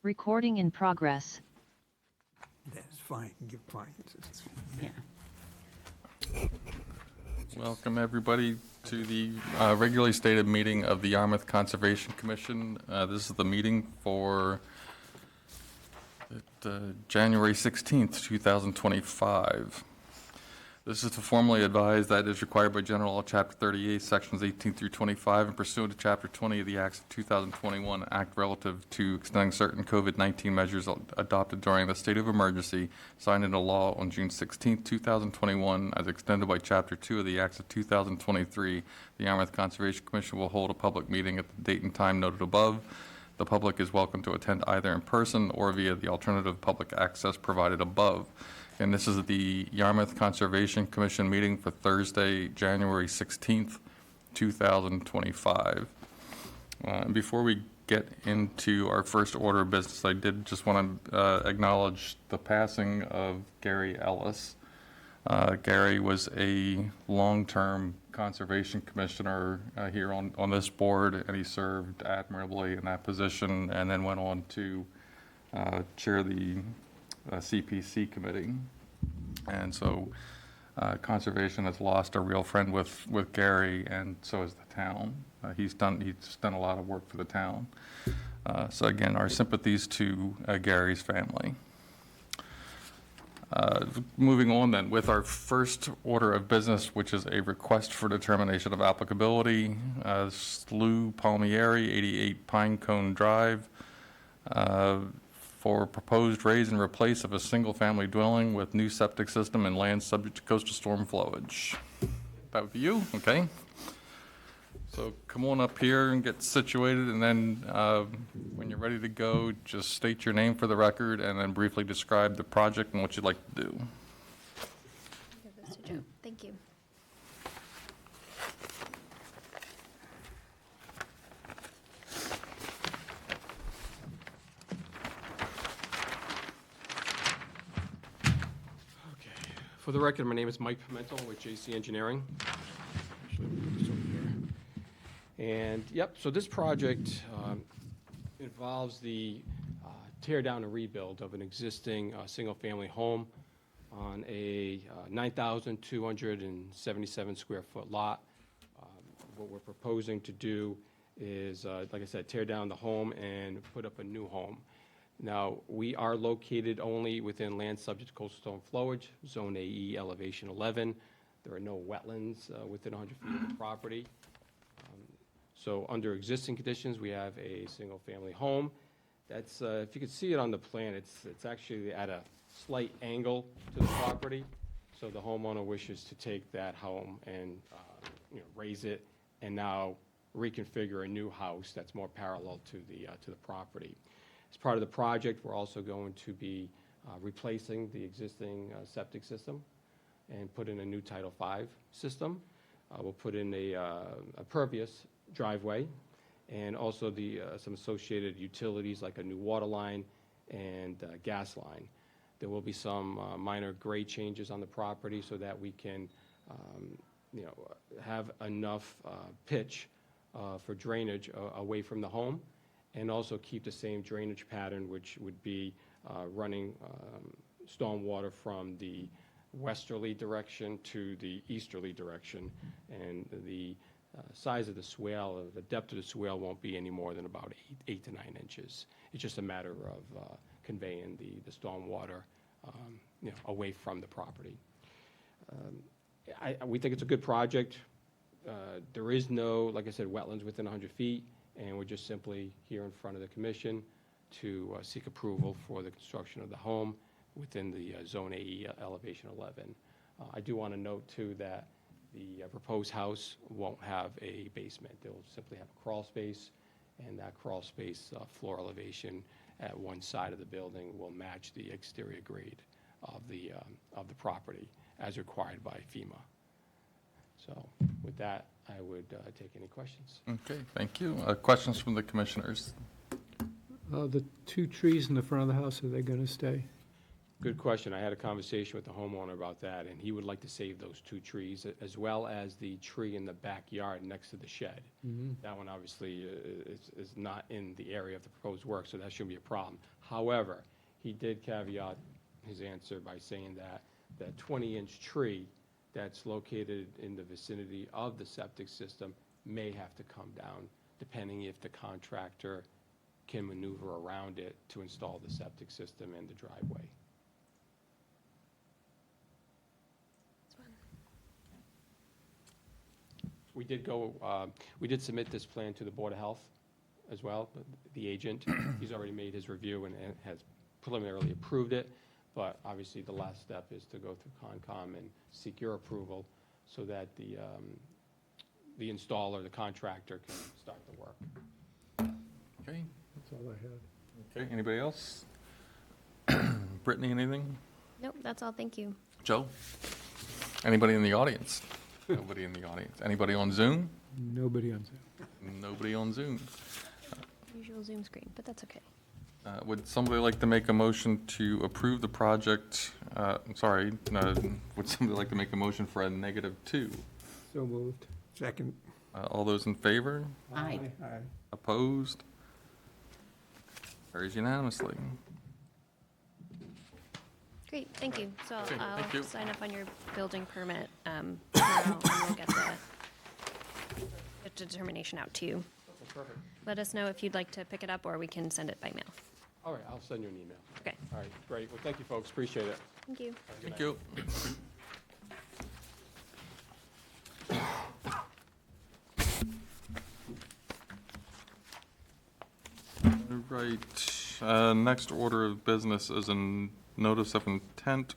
Recording in progress. That's fine, give fine. Yeah. Welcome, everybody, to the regularly stated meeting of the Yarmouth Conservation Commission. This is the meeting for January 16th, 2025. This is to formally advise that it is required by General Law, Chapter 38, Sections 18 through 25, and pursuant to Chapter 20 of the Acts of 2021, Act relative to extending certain COVID-19 measures adopted during the state of emergency, signed into law on June 16, 2021, as extended by Chapter 2 of the Acts of 2023. The Yarmouth Conservation Commission will hold a public meeting at the date and time noted above. The public is welcome to attend either in person or via the alternative public access provided above. And this is the Yarmouth Conservation Commission meeting for Thursday, January 16th, 2025. Before we get into our first order of business, I did just want to acknowledge the passing of Gary Ellis. Gary was a long-term conservation commissioner here on this board, and he served admirably in that position, and then went on to chair the CPC committee. And so conservation has lost a real friend with Gary, and so has the town. He's done a lot of work for the town. So again, our sympathies to Gary's family. Moving on then with our first order of business, which is a request for determination of applicability. Lou Palmieri, 88 Pinecone Drive, for proposed raise and replace of a single-family dwelling with new septic system and land subject to coastal storm flowage. That would be you, okay? So come on up here and get situated, and then when you're ready to go, just state your name for the record and then briefly describe the project and what you'd like to do. Give this to Joe. Thank you. For the record, my name is Mike Pimentel with JC Engineering. Actually, we'll put this over here. And, yep, so this project involves the tear down and rebuild of an existing single-family home on a 9,277 square foot lot. What we're proposing to do is, like I said, tear down the home and put up a new home. Now, we are located only within land subject to coastal storm flowage, Zone AE, elevation 11. There are no wetlands within 100 feet of the property. So under existing conditions, we have a single-family home. That's, if you can see it on the plan, it's actually at a slight angle to the property. So the homeowner wishes to take that home and raise it and now reconfigure a new house that's more parallel to the property. As part of the project, we're also going to be replacing the existing septic system and put in a new Title V system. We'll put in a pervious driveway and also some associated utilities like a new water line and gas line. There will be some minor grade changes on the property so that we can have enough pitch for drainage away from the home, and also keep the same drainage pattern, which would be running storm water from the westerly direction to the easterly direction. And the size of the swale, the depth of the swale won't be any more than about 8 to 9 inches. It's just a matter of conveying the storm water away from the property. We think it's a good project. There is no, like I said, wetlands within 100 feet. And we're just simply here in front of the commission to seek approval for the construction of the home within the Zone AE elevation 11. I do want to note, too, that the proposed house won't have a basement. They'll simply have a crawl space, and that crawl space floor elevation at one side of the building will match the exterior grade of the property as required by FEMA. So with that, I would take any questions. Okay, thank you. Questions from the commissioners? The two trees in the front of the house, are they going to stay? Good question. I had a conversation with the homeowner about that, and he would like to save those two trees, as well as the tree in the backyard next to the shed. That one obviously is not in the area of the proposed work, so that shouldn't be a problem. However, he did caveat his answer by saying that that 20-inch tree that's located in the vicinity of the septic system may have to come down, depending if the contractor can maneuver around it to install the septic system and the driveway. We did submit this plan to the Board of Health as well, the agent. He's already made his review and has preliminarily approved it, but obviously the last step is to go through Concom and seek your approval so that the installer, the contractor, can start the work. Okay, That's all I had. okay, anybody else? Brittany, anything? Nope, that's all. Thank you. Joe? Anybody in the audience? Nobody in the audience. Anybody on Zoom? Nobody on Zoom. Nobody on Zoom. Usual Zoom screen, but that's okay. Would somebody like to make a motion to approve the project? Would somebody like to make a motion for a -2? So moved. Second. All those in favor? Aye. Aye. Opposed? Carries unanimously. Great, thank you. So Okay, I'll thank you. sign up on your building permit tomorrow, and we'll get the determination out to you. Perfect. Let us know if you'd like to pick it up, or we can send it by mail. All right, I'll send you an email. Okay, All right, great. Well, thank you, folks. Appreciate it. thank you. Have a good Thank night. you. All right, next order of business is a notice of intent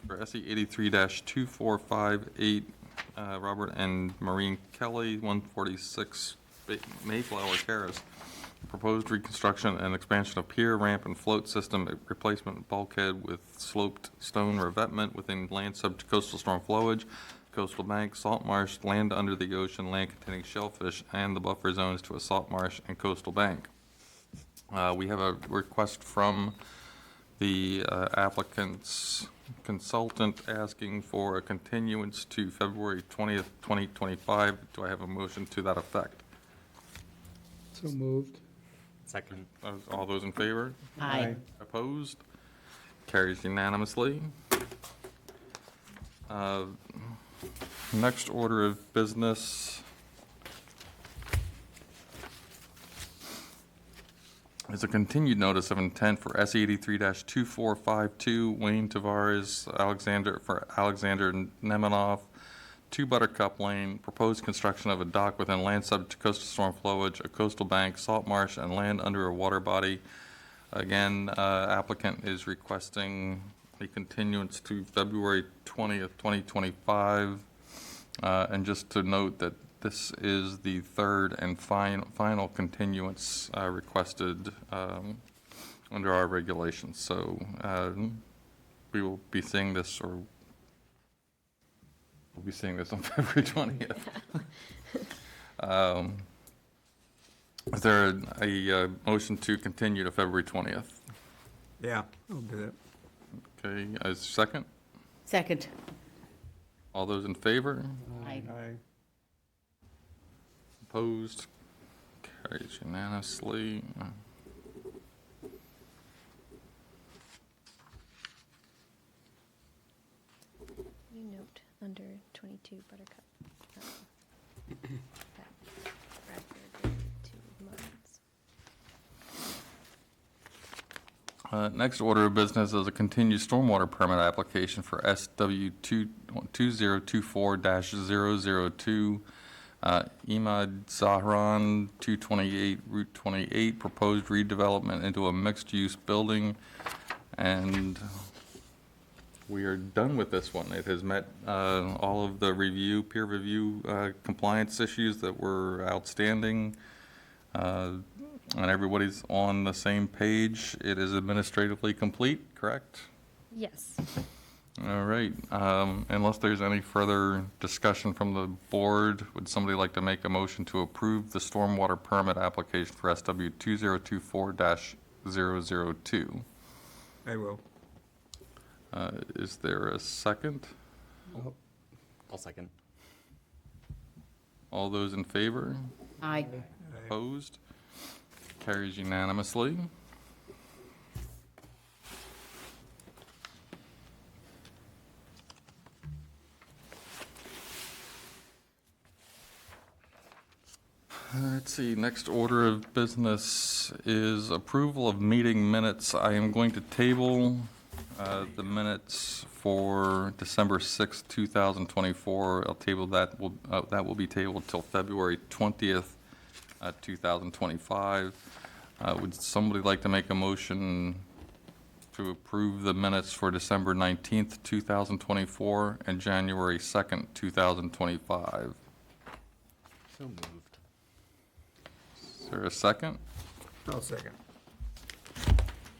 for SE 83-2458, Robert and Maureen Kelly, 146 Mayflower Terrace. Proposed reconstruction and expansion of pier, ramp, and float system, replacement bulkhead with sloped stone revetment within land subject to coastal storm flowage, coastal bank, salt marsh, land under the ocean, land containing shellfish, and the buffer zones to a salt marsh and coastal bank. We have a request from the applicant's consultant asking for a continuance to February 20th, 2025. Do I have a motion to that effect? So moved. Second. All those in favor? Aye. Opposed? Carries unanimously. Next order of business is a continued notice of intent for S 83-2452 Wayne Tavares Alexander Nemanoff, 2 Buttercup Lane, proposed construction of a dock within land subject to coastal storm flowage, a coastal bank, salt marsh, and land under a water body. Again, applicant is requesting a continuance to February 20th, 2025. And just to note that this is the third and final continuance requested under our regulations. So we will be seeing this, or we'll be seeing this on February 20th. Is there a motion to continue to February 20th? Yeah, I'll do that. Okay, a second? Second. All those in favor? Aye. Aye. Opposed? Carries unanimously. You note under 22 Buttercup. That Bradford did 2 months. Next order of business is a continued stormwater permit application for SW 2024-002, Imad Zahran, 228 Route 28, proposed redevelopment into a mixed-use building. And we are done with this one. It has met all of the peer review compliance issues that were outstanding. And everybody's on the same page. It is administratively complete, correct? Yes. All right. Unless there's any further discussion from the board, would somebody like to make a motion to approve the stormwater permit application for SW 2024-002? I will. Is there a second? I'll second. All those in favor? Aye. Opposed? Carries unanimously. Let's see, next order of business is approval of meeting minutes. I am going to table the minutes for December 6th, 2024. I'll table that, that will be tabled till February 20th, 2025. Would somebody like to make a motion to approve the minutes for December 19th, 2024 and January 2nd, 2025? So moved. Is there a second? I'll second.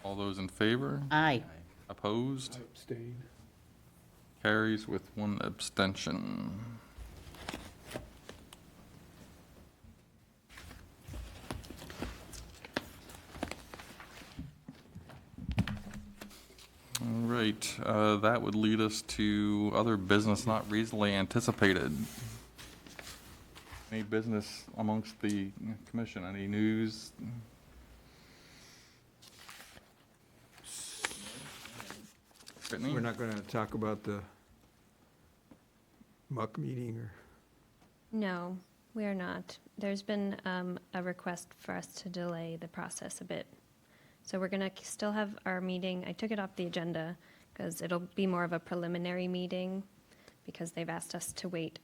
All those in favor? Aye. Opposed? Abstain. Carries with one abstention. All right, that would lead us to other business not reasonably anticipated. Any business amongst the commission? Any news? Brittany? We're not going to talk about the muck meeting or, No, we are not. There's been a request for us to delay the process a bit. So we're going to still have our meeting. I took it off the agenda because it'll be more of a preliminary meeting because they've asked us to wait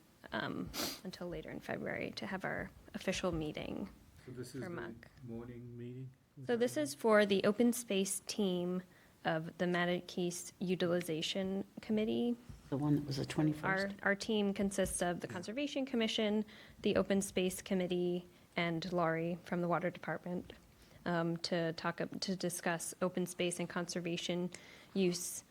until later in February to have our official meeting. So this is For the muck. morning meeting? So this is for the open space team of the Mattokees Utilization Committee. The one that was the 21st? Our team consists of the Conservation Commission, the Open Space Committee, and Laurie from the Water Department to discuss open space and conservation use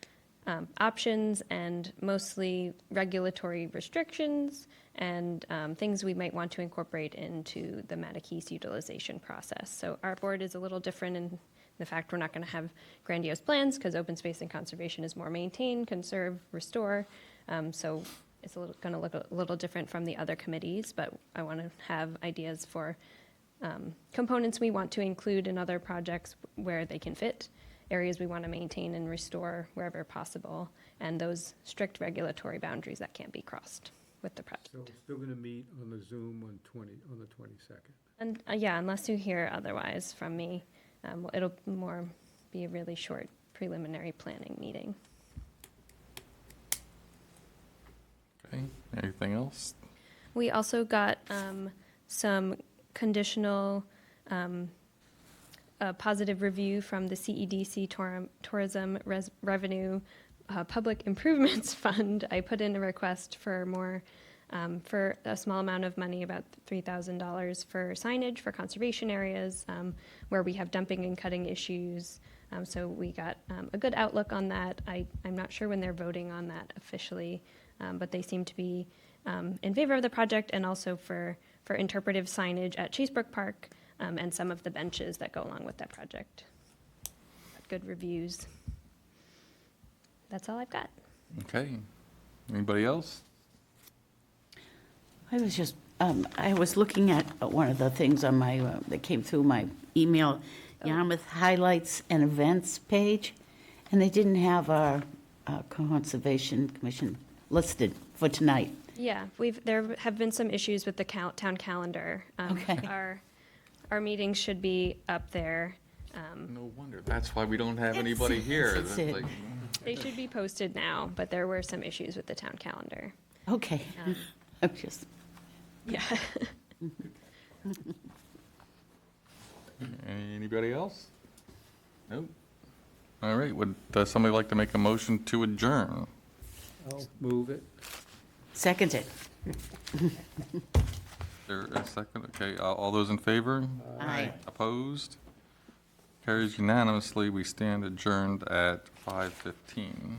options and mostly regulatory restrictions and things we might want to incorporate into the Mattokees utilization process. So our board is a little different in the fact we're not going to have grandiose plans because open space and conservation is more maintain, conserve, restore. So it's going to look a little different from the other committees, but I want to have ideas for components we want to include in other projects where they can fit, areas we want to maintain and restore wherever possible, and those strict regulatory boundaries that can't be crossed with the So project. we're still going to meet on the Zoom on the 22nd. And yeah, unless you hear otherwise from me, it'll more be a really short preliminary planning meeting. Okay, anything else? We also got some conditional positive review from the CEDC Tourism Revenue Public Improvements Fund. I put in a request for more, for a small amount of money, about $3,000 for signage for conservation areas where we have dumping and cutting issues. So we got a good outlook on that. I'm not sure when they're voting on that officially, but they seem to be in favor of the project and also for interpretive signage at Chasebrook Park and some of the benches that go along with that project. Good reviews. That's all I've got. Okay, anybody else? I was just, I was looking at one of the things on my, that came through my email, Yarmouth Highlights and Events page, and they didn't have our Conservation Commission listed for tonight. Yeah, there have been some issues with the town calendar. Okay. Our meetings should be up there. No wonder, that's why we don't have anybody here. That's That's it. like- They should be posted now, but there were some issues with the town calendar. Okay. I'm just, Yeah. Anybody else? Nope. All right, would somebody like to make a motion to adjourn? I'll move it. second it. Is there a second? Okay, all those in favor? Aye. Opposed? Carries unanimously. We stand adjourned at 5:15.